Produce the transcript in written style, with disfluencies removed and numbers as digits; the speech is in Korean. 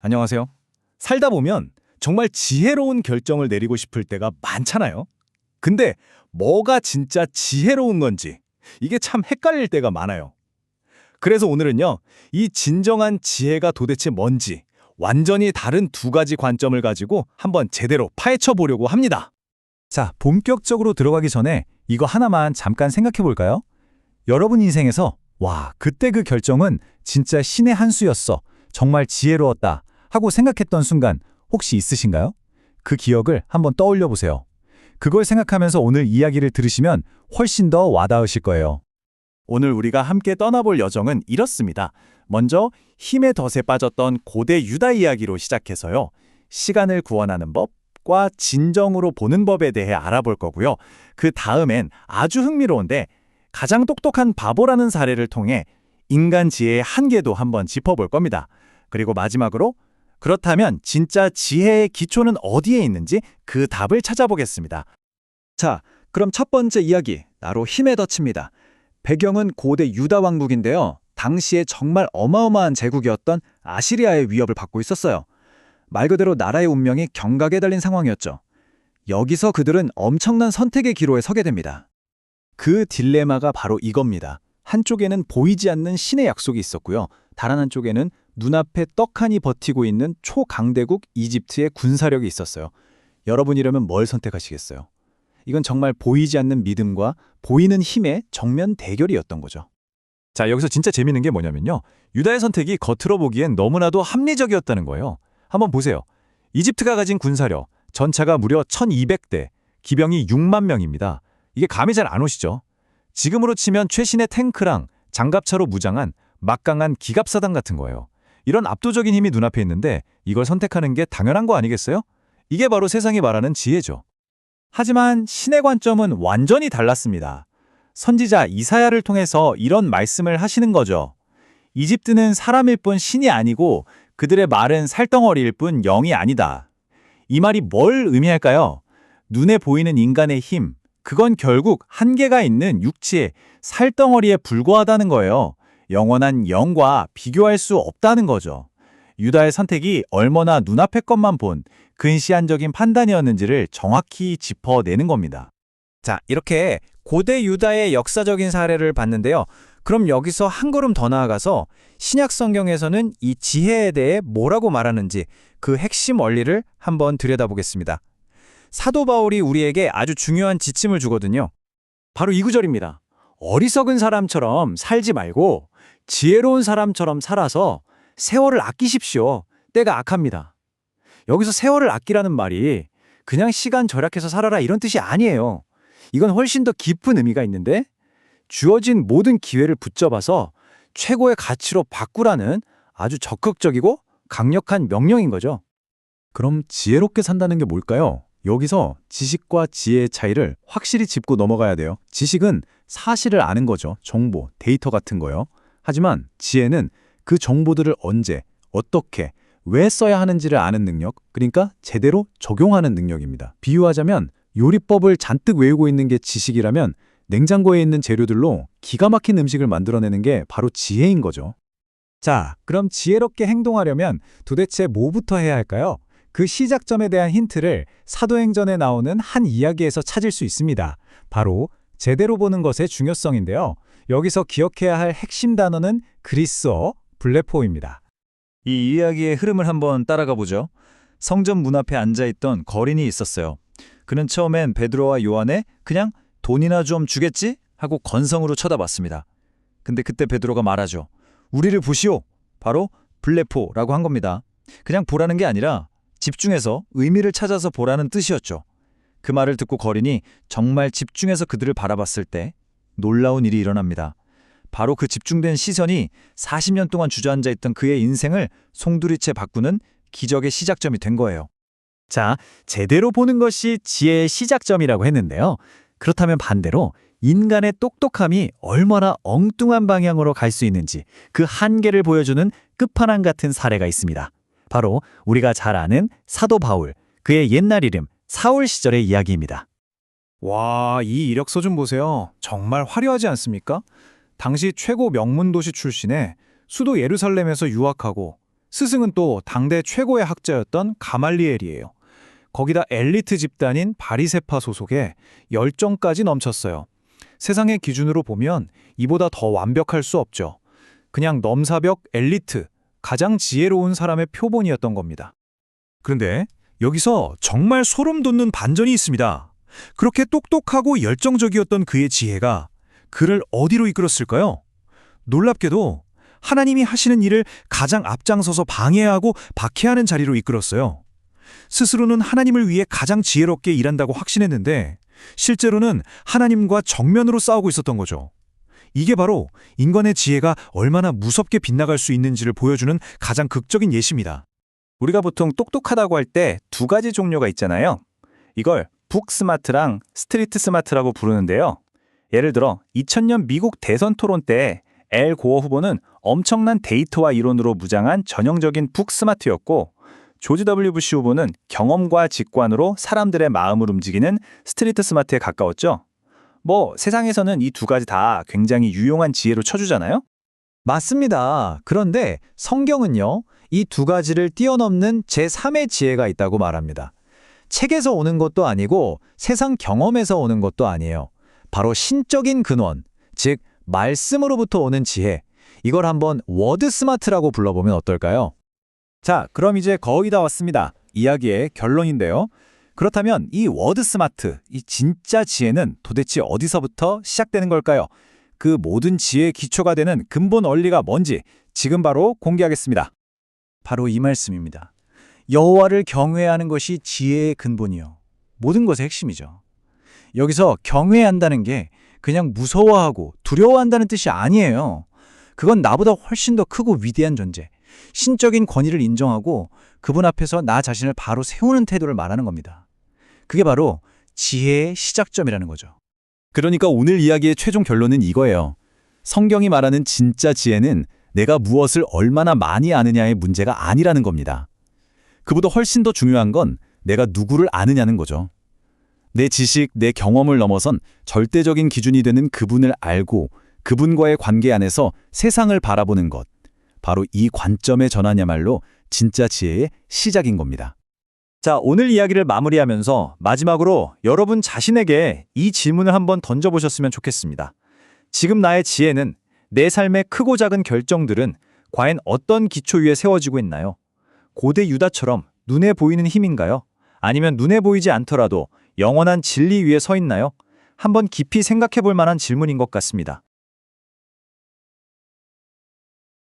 안녕하세요. 살다 보면 정말 지혜로운 결정을 내리고 싶을 때가 많잖아요. 근데 뭐가 진짜 지혜로운 건지 이게 참 헷갈릴 때가 많아요. 그래서 오늘은요, 이 진정한 지혜가 도대체 뭔지 완전히 다른 두 가지 관점을 가지고 한번 제대로 파헤쳐 보려고 합니다. 자, 본격적으로 들어가기 전에 이거 하나만 잠깐 생각해 볼까요? 여러분 인생에서 와, 그때 그 결정은 진짜 신의 한 수였어. 정말 지혜로웠다. 하고 생각했던 순간 혹시 있으신가요? 그 기억을 한번 떠올려 보세요. 그걸 생각하면서 오늘 이야기를 들으시면 훨씬 더 와닿으실 거예요. 오늘 우리가 함께 떠나볼 여정은 이렇습니다. 먼저 힘의 덫에 빠졌던 고대 유다 이야기로 시작해서요. 시간을 구원하는 법과 진정으로 보는 법에 대해 알아볼 거고요. 그 다음엔 아주 흥미로운데 가장 똑똑한 바보라는 사례를 통해 인간 지혜의 한계도 한번 짚어볼 겁니다. 그리고 마지막으로 그렇다면 진짜 지혜의 기초는 어디에 있는지 그 답을 찾아보겠습니다. 자, 그럼 첫 번째 이야기, 나로 힘의 덫입니다. 배경은 고대 유다 왕국인데요. 당시에 정말 어마어마한 제국이었던 아시리아의 위협을 받고 있었어요. 말 그대로 나라의 운명이 경각에 달린 상황이었죠. 여기서 그들은 엄청난 선택의 기로에 서게 됩니다. 그 딜레마가 바로 이겁니다. 한쪽에는 보이지 않는 신의 약속이 있었고요. 다른 한쪽에는 눈앞에 떡하니 버티고 있는 초강대국 이집트의 군사력이 있었어요. 여러분이라면 뭘 선택하시겠어요? 이건 정말 보이지 않는 믿음과 보이는 힘의 정면 대결이었던 거죠. 자, 여기서 진짜 재밌는 게 뭐냐면요. 유다의 선택이 겉으로 보기엔 너무나도 합리적이었다는 거예요. 한번 보세요. 이집트가 가진 군사력, 전차가 무려 1200대, 기병이 6만 명입니다. 이게 감이 잘 안 오시죠? 지금으로 치면 최신의 탱크랑 장갑차로 무장한 막강한 기갑사단 같은 거예요. 이런 압도적인 힘이 눈앞에 있는데 이걸 선택하는 게 당연한 거 아니겠어요? 이게 바로 세상이 말하는 지혜죠. 하지만 신의 관점은 완전히 달랐습니다. 선지자 이사야를 통해서 이런 말씀을 하시는 거죠. 이집트는 사람일 뿐 신이 아니고 그들의 말은 살덩어리일 뿐 영이 아니다. 이 말이 뭘 의미할까요? 눈에 보이는 인간의 힘, 그건 결국 한계가 있는 육체의 살덩어리에 불과하다는 거예요. 영원한 영과 비교할 수 없다는 거죠. 유다의 선택이 얼마나 눈앞의 것만 본 근시안적인 판단이었는지를 정확히 짚어내는 겁니다. 자, 이렇게 고대 유다의 역사적인 사례를 봤는데요. 그럼 여기서 한 걸음 더 나아가서 신약 성경에서는 이 지혜에 대해 뭐라고 말하는지 그 핵심 원리를 한번 들여다보겠습니다. 사도 바울이 우리에게 아주 중요한 지침을 주거든요. 바로 이 구절입니다. 어리석은 사람처럼 살지 말고 지혜로운 사람처럼 살아서 세월을 아끼십시오. 때가 악합니다. 여기서 세월을 아끼라는 말이 그냥 시간 절약해서 살아라 이런 뜻이 아니에요. 이건 훨씬 더 깊은 의미가 있는데 주어진 모든 기회를 붙잡아서 최고의 가치로 바꾸라는 아주 적극적이고 강력한 명령인 거죠. 그럼 지혜롭게 산다는 게 뭘까요? 여기서 지식과 지혜의 차이를 확실히 짚고 넘어가야 돼요. 지식은 사실을 아는 거죠. 정보, 데이터 같은 거요. 하지만 지혜는 그 정보들을 언제, 어떻게, 왜 써야 하는지를 아는 능력, 그러니까 제대로 적용하는 능력입니다. 비유하자면 요리법을 잔뜩 외우고 있는 게 지식이라면 냉장고에 있는 재료들로 기가 막힌 음식을 만들어내는 게 바로 지혜인 거죠. 자, 그럼 지혜롭게 행동하려면 도대체 뭐부터 해야 할까요? 그 시작점에 대한 힌트를 사도행전에 나오는 한 이야기에서 찾을 수 있습니다. 바로 제대로 보는 것의 중요성인데요. 여기서 기억해야 할 핵심 단어는 그리스어 블레포입니다. 이 이야기의 흐름을 한번 따라가 보죠. 성전 문 앞에 앉아있던 거린이 있었어요. 그는 처음엔 베드로와 요한에 그냥 돈이나 좀 주겠지? 하고 건성으로 쳐다봤습니다. 근데 그때 베드로가 말하죠. 우리를 보시오. 바로 블레포라고 한 겁니다. 그냥 보라는 게 아니라 집중해서 의미를 찾아서 보라는 뜻이었죠. 그 말을 듣고 거린이 정말 집중해서 그들을 바라봤을 때 놀라운 일이 일어납니다. 바로 그 집중된 시선이 40년 동안 주저앉아 있던 그의 인생을 송두리째 바꾸는 기적의 시작점이 된 거예요. 자, 제대로 보는 것이 지혜의 시작점이라고 했는데요. 그렇다면 반대로 인간의 똑똑함이 얼마나 엉뚱한 방향으로 갈 수 있는지 그 한계를 보여주는 끝판왕 같은 사례가 있습니다. 바로 우리가 잘 아는 사도 바울, 그의 옛날 이름 사울 시절의 이야기입니다. 와, 이 이력서 좀 보세요. 정말 화려하지 않습니까? 당시 최고 명문 도시 출신에 수도 예루살렘에서 유학하고 스승은 또 당대 최고의 학자였던 가말리엘이에요. 거기다 엘리트 집단인 바리세파 소속에 열정까지 넘쳤어요. 세상의 기준으로 보면 이보다 더 완벽할 수 없죠. 그냥 넘사벽 엘리트, 가장 지혜로운 사람의 표본이었던 겁니다. 그런데 여기서 정말 소름 돋는 반전이 있습니다. 그렇게 똑똑하고 열정적이었던 그의 지혜가 그를 어디로 이끌었을까요? 놀랍게도 하나님이 하시는 일을 가장 앞장서서 방해하고 박해하는 자리로 이끌었어요. 스스로는 하나님을 위해 가장 지혜롭게 일한다고 확신했는데 실제로는 하나님과 정면으로 싸우고 있었던 거죠. 이게 바로 인간의 지혜가 얼마나 무섭게 빗나갈 수 있는지를 보여주는 가장 극적인 예시입니다. 우리가 보통 똑똑하다고 할 때 두 가지 종류가 있잖아요. 이걸 북스마트랑 스트리트 스마트라고 부르는데요. 예를 들어 2000년 미국 대선 토론 때 엘 고어 후보는 엄청난 데이터와 이론으로 무장한 전형적인 북스마트였고 조지 W 부시 후보는 경험과 직관으로 사람들의 마음을 움직이는 스트리트 스마트에 가까웠죠. 세상에서는 이 두 가지 다 굉장히 유용한 지혜로 쳐주잖아요. 맞습니다. 그런데 성경은요, 이 두 가지를 뛰어넘는 제3의 지혜가 있다고 말합니다. 책에서 오는 것도 아니고 세상 경험에서 오는 것도 아니에요. 바로 신적인 근원, 즉 말씀으로부터 오는 지혜. 이걸 한번 워드 스마트라고 불러보면 어떨까요? 자, 그럼 이제 거의 다 왔습니다. 이야기의 결론인데요. 그렇다면 이 워드 스마트, 이 진짜 지혜는 도대체 어디서부터 시작되는 걸까요? 그 모든 지혜의 기초가 되는 근본 원리가 뭔지 지금 바로 공개하겠습니다. 바로 이 말씀입니다. 여호와를 경외하는 것이 지혜의 근본이요. 모든 것의 핵심이죠. 여기서 경외한다는 게 그냥 무서워하고 두려워한다는 뜻이 아니에요. 그건 나보다 훨씬 더 크고 위대한 존재, 신적인 권위를 인정하고 그분 앞에서 나 자신을 바로 세우는 태도를 말하는 겁니다. 그게 바로 지혜의 시작점이라는 거죠. 그러니까 오늘 이야기의 최종 결론은 이거예요. 성경이 말하는 진짜 지혜는 내가 무엇을 얼마나 많이 아느냐의 문제가 아니라는 겁니다. 그보다 훨씬 더 중요한 건 내가 누구를 아느냐는 거죠. 내 지식, 내 경험을 넘어선 절대적인 기준이 되는 그분을 알고 그분과의 관계 안에서 세상을 바라보는 것. 바로 이 관점의 전환이야말로 진짜 지혜의 시작인 겁니다. 자, 오늘 이야기를 마무리하면서 마지막으로 여러분 자신에게 이 질문을 한번 던져보셨으면 좋겠습니다. 지금 나의 지혜는, 내 삶의 크고 작은 결정들은 과연 어떤 기초 위에 세워지고 있나요? 고대 유다처럼 눈에 보이는 힘인가요? 아니면 눈에 보이지 않더라도 영원한 진리 위에 서 있나요? 한번 깊이 생각해 볼 만한 질문인 것 같습니다.